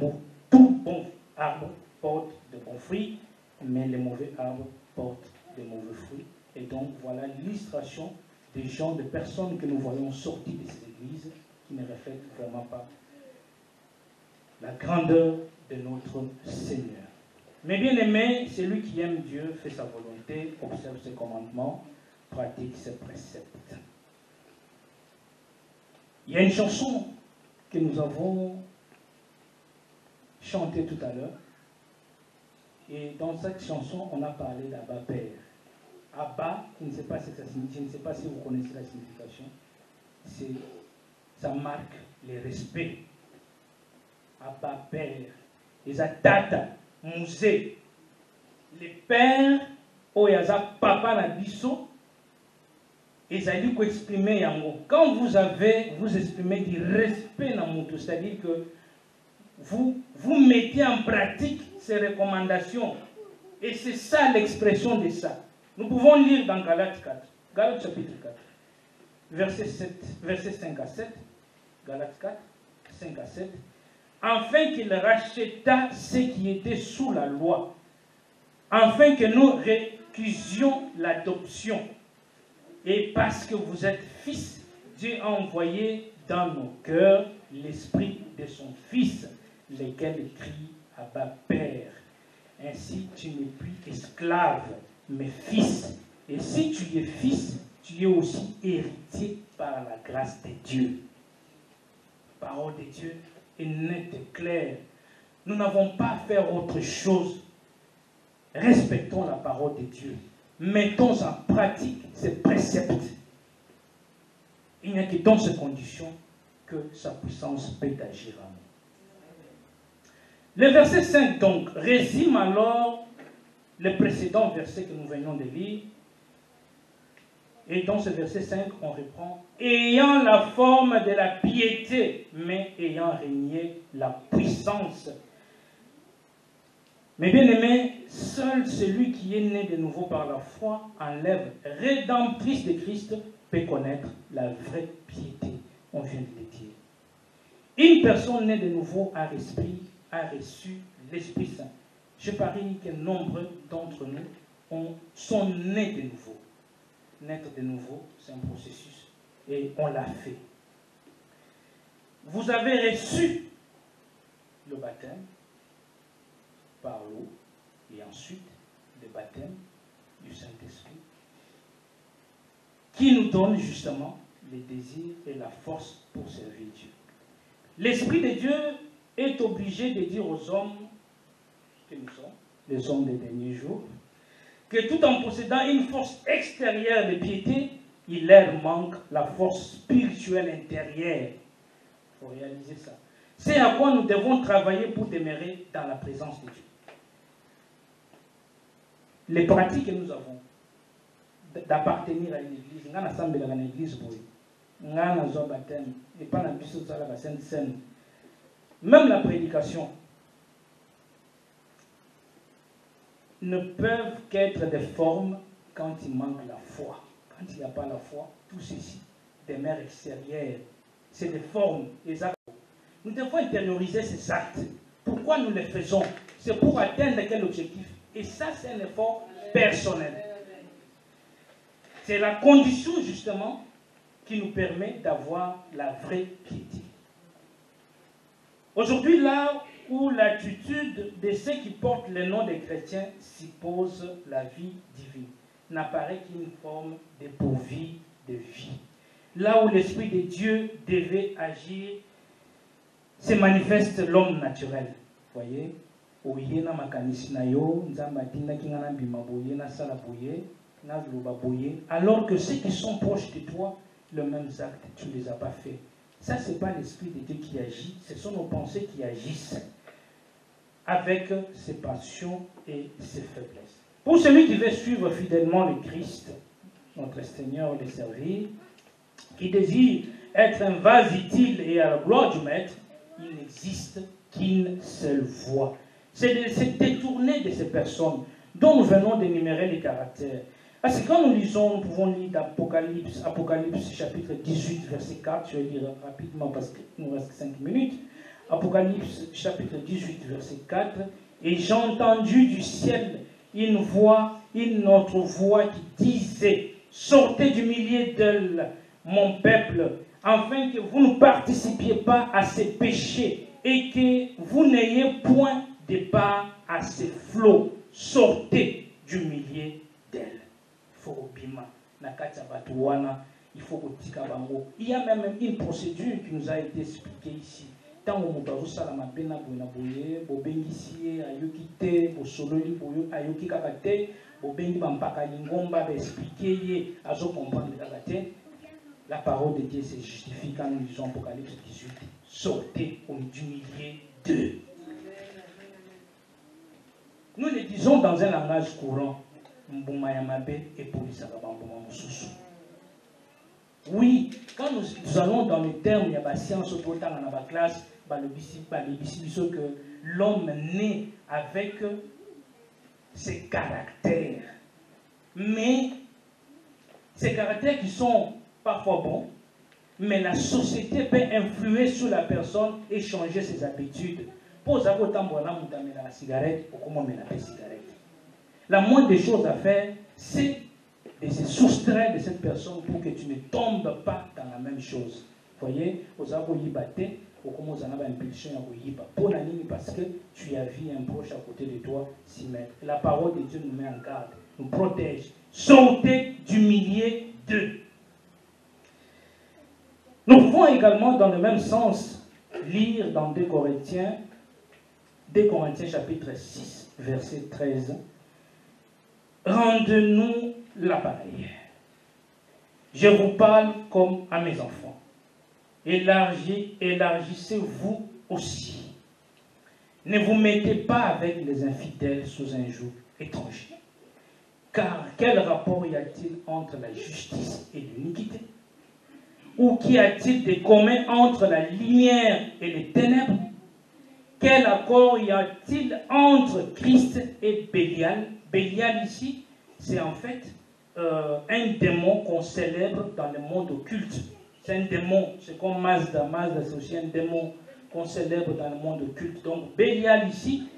bon arbre porte de bons fruits, mais les mauvais arbres portent de mauvais fruits. Et donc, voilà l'illustration des gens, des personnes que nous voyons sortir de ces églises qui ne reflètent vraiment pas la grandeur de notre Seigneur. Mais bien aimé, celui qui aime Dieu fait sa volonté, observe ses commandements, pratique ses préceptes. Il y a une chanson que nous avons chantée tout à l'heure. Et dans cette chanson, on a parlé d'Abba Père. Abba, je ne sais pas ce que ça signifie, je ne sais pas si vous connaissez la signification. Ça marque le respect. Abba Père. Les Tata, Musée. Les pères, Oyaza Papa Nabiso. Et ça dit qu'exprimer yango. Quand vous exprimez du respect dans mon tout, c'est-à-dire que vous mettez en pratique ces recommandations. Et c'est ça l'expression de ça. Nous pouvons lire dans Galates 4, Galates chapitre 4, verset 5 à 7, Galates 4, 5 à 7, afin qu'il racheta ceux qui étaient sous la loi, afin que nous récusions l'adoption Et parce que vous êtes fils, Dieu a envoyé dans nos cœurs l'esprit de son Fils, lequel crie Abba Père. Ainsi, tu n'es plus esclave, mais fils. Et si tu es fils, tu es aussi héritier par la grâce de Dieu. La parole de Dieu est nette et claire. Nous n'avons pas à faire autre chose. Respectons la parole de Dieu. Mettons en pratique ces préceptes. Il n'y a que dans ces conditions que sa puissance peut agir en nous. Le verset 5, donc, résume alors le précédent verset que nous venons de lire. Et dans ce verset 5, on reprend « Ayant la forme de la piété, mais ayant régné la puissance. » Mais bien aimé, seul celui qui est né de nouveau par la foi en l'œuvre rédemptrice de Christ peut connaître la vraie piété. On vient de le dire. Une personne née de nouveau a reçu l'Esprit Saint. Je parie que nombreux d'entre nous sont nés de nouveau. Naître de nouveau, c'est un processus et on l'a fait. Vous avez reçu le baptême par l'eau et ensuite le baptême du Saint-Esprit qui nous donne justement les désirs et la force pour servir Dieu. L'Esprit de Dieu est obligé de dire aux hommes que nous sommes, les hommes des derniers jours, que tout en possédant une force extérieure de piété, il leur manque la force spirituelle intérieure. Il faut réaliser ça. C'est à quoi nous devons travailler pour demeurer dans la présence de Dieu. Les pratiques que nous avons d'appartenir à une église, nous avons une église, nous avons un baptême, et pas la Sainte Seine. Même la prédication ne peuvent qu'être des formes quand il manque la foi. Quand il n'y a pas la foi, tout ceci demeure extérieur. C'est des formes, des actes. Nous devons intérioriser ces actes. Pourquoi nous les faisons? C'est pour atteindre quel objectif? Et ça, c'est un effort personnel. C'est la condition, justement, qui nous permet d'avoir la vraie piété. Aujourd'hui, là où l'attitude de ceux qui portent le nom des chrétiens suppose la vie divine, n'apparaît qu'une forme dépourvue de vie. Là où l'Esprit de Dieu devait agir, se manifeste l'homme naturel. Vous voyez? Alors que ceux qui sont proches de toi, le même acte, tu ne les as pas fait. Ça, ce n'est pas l'Esprit de Dieu qui agit, ce sont nos pensées qui agissent avec ses passions et ses faiblesses. Pour celui qui veut suivre fidèlement le Christ, notre Seigneur, le servir, qui désire être un vase utile et à la gloire du Maître, il n'existe qu'une seule voie. C'est de se détourner de ces personnes dont nous venons d'énumérer les caractères. Parce que quand nous lisons, nous pouvons lire d'Apocalypse, Apocalypse chapitre 18, verset 4, je vais lire rapidement parce qu'il nous reste 5 minutes. Apocalypse chapitre 18, verset 4. Et j'ai entendu du ciel une autre voix qui disait, sortez du milieu d'elle, mon peuple, afin que vous ne participiez pas à ces péchés et que vous n'ayez point de part à ces flots. Sortez du milieu d'elle. Il faut il y a même une procédure qui nous a été expliquée ici. Tant que nous avons fait la pena pour bengisi ayokite bosololi boyo ayoki kakate bobengi bampaka lingomba expliquer azo comprendre kakate. La parole de Dieu se justifie quand nous lisons Apocalypse 18. Sortez au milieu d'eux. Nous le disons dans un langage courant. Oui, quand nous allons dans le terme, il y a la science autour de la classe, que l'homme naît avec ses caractères. Mais ces caractères qui sont parfois bons, mais la société peut influer sur la personne et changer ses habitudes. Pour ça, la moindre des choses à faire, c'est de se soustraire de cette personne pour que tu ne tombes pas dans la même chose. Vous voyez, aux aboyibaté, au comment on a une impulsion à Oyiba. Pour la ligne, parce que tu as vu un proche à côté de toi s'y mettre. La parole de Dieu nous met en garde, nous protège. Sortez du milieu d'eux. Nous pouvons également, dans le même sens, lire dans 2 Corinthiens chapitre 6, verset 13. Rendez-nous l'appareil. Je vous parle comme à mes enfants. Élargissez-vous aussi. Ne vous mettez pas avec les infidèles sous un joug étranger. Car quel rapport y a-t-il entre la justice et l'iniquité? Ou qu'y a-t-il de commun entre la lumière et les ténèbres? Quel accord y a-t-il entre Christ et Bélial? Bélial ici, c'est en fait un démon qu'on célèbre dans le monde occulte. C'est un démon, c'est comme Mazda. Mazda, c'est aussi un démon qu'on célèbre dans le monde occulte. Donc Bélial ici,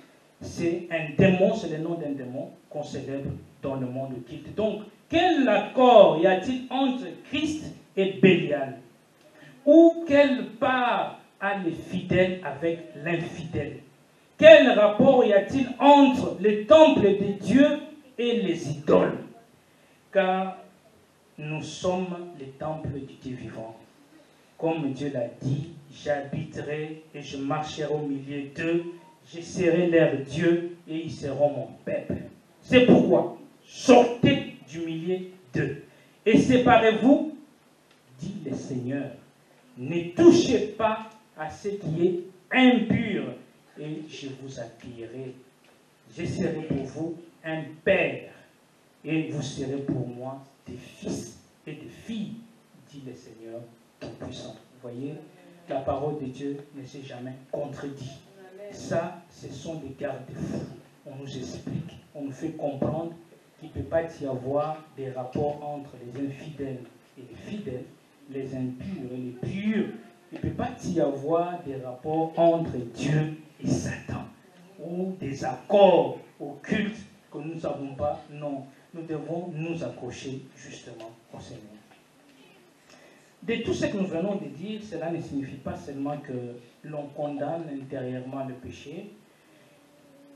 c'est un démon, c'est le nom d'un démon qu'on célèbre dans le monde occulte. Donc, quel accord y a-t-il entre Christ et Bélial? Ou quelle part a les fidèles avec l'infidèle? Quel rapport y a-t-il entre le temple de Dieu et les idoles? Car nous sommes le temple du Dieu vivant. Comme Dieu l'a dit, j'habiterai et je marcherai au milieu d'eux, je serai leur Dieu et ils seront mon peuple. C'est pourquoi, sortez du milieu d'eux et séparez-vous, dit le Seigneur. Ne touchez pas à ce qui est impur et je vous accueillerai. Je serai pour vous un père et vous serez pour moi des fils et des filles, dit le Seigneur Tout-Puissant. Vous voyez, la parole de Dieu ne s'est jamais contredit. Ça, ce sont des garde-fous. On nous explique, on nous fait comprendre qu'il ne peut pas y avoir des rapports entre les infidèles et les fidèles, les impurs et les purs. Il ne peut pas y avoir des rapports entre Dieu et Satan ou des accords occultes que nous ne savons pas. Non, nous devons nous accrocher justement au Seigneur. De tout ce que nous venons de dire, cela ne signifie pas seulement que l'on condamne intérieurement le péché,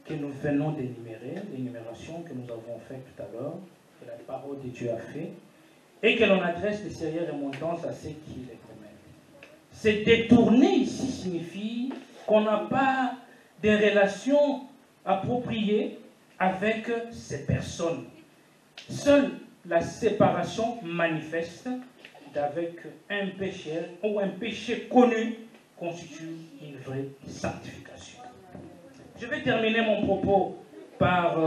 que nous venons d'énumérer, l'énumération que nous avons faite tout à l'heure, que la parole de Dieu a fait, et que l'on adresse des sérieuses remontrances à ceux qui les commettent. Se détourner ici signifie qu'on n'a pas de relations appropriées avec ces personnes. Seule la séparation manifeste d'avec un péché ou un péché connu constitue une vraie sanctification. Je vais terminer mon propos par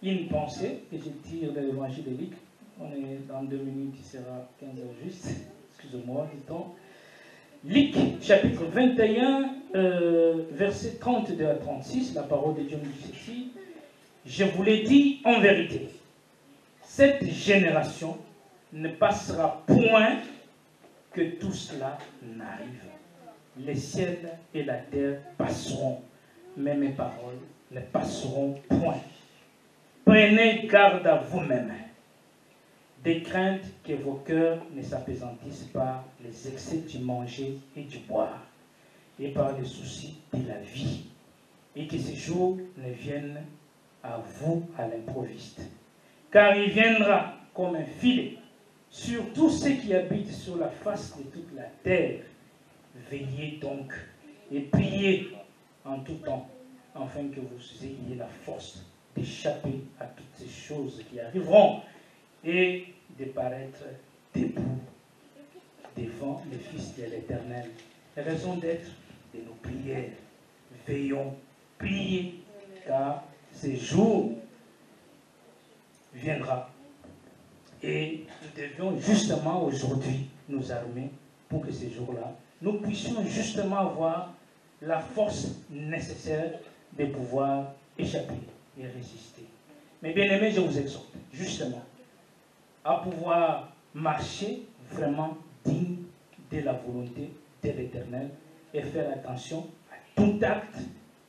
une pensée que je tire de l'évangile de Luc. On est dans 2 minutes, il sera 15 heures juste. Excusez-moi, dit-on. Luc, chapitre 21, versets 32 à 36, la parole de Dieu nous dit ceci. Je vous l'ai dit en vérité, cette génération ne passera point que tout cela n'arrive. Les ciels et la terre passeront, mais mes paroles ne passeront point. Prenez garde à vous-même, de crainte que vos cœurs ne s'apaisantissent par les excès du manger et du boire, et par les soucis de la vie, et que ces jours ne viennent à vous à l'improviste. Car il viendra comme un filet sur tous ceux qui habitent sur la face de toute la terre. Veillez donc et priez en tout temps, afin que vous ayez la force d'échapper à toutes ces choses qui arriveront et de paraître debout devant le Fils de l'Éternel. La raison d'être de nos prières. Veillons, priez, car ce jour viendra. Et nous devions justement aujourd'hui nous armer pour que ces jours-là, nous puissions justement avoir la force nécessaire de pouvoir échapper et résister. Mais bien aimés, je vous exhorte justement à pouvoir marcher vraiment digne de la volonté de l'Éternel et faire attention à tout acte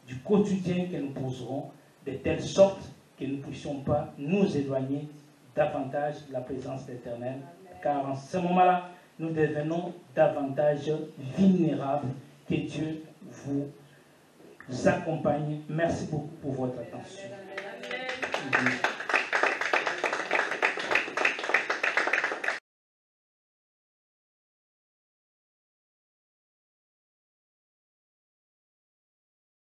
du quotidien que nous poserons de telle sorte que nous ne puissions pas nous éloigner davantage la présence de l'Éternel, car en ce moment-là, nous devenons davantage vulnérables. Que Dieu vous accompagne. Merci beaucoup pour votre attention. Amen.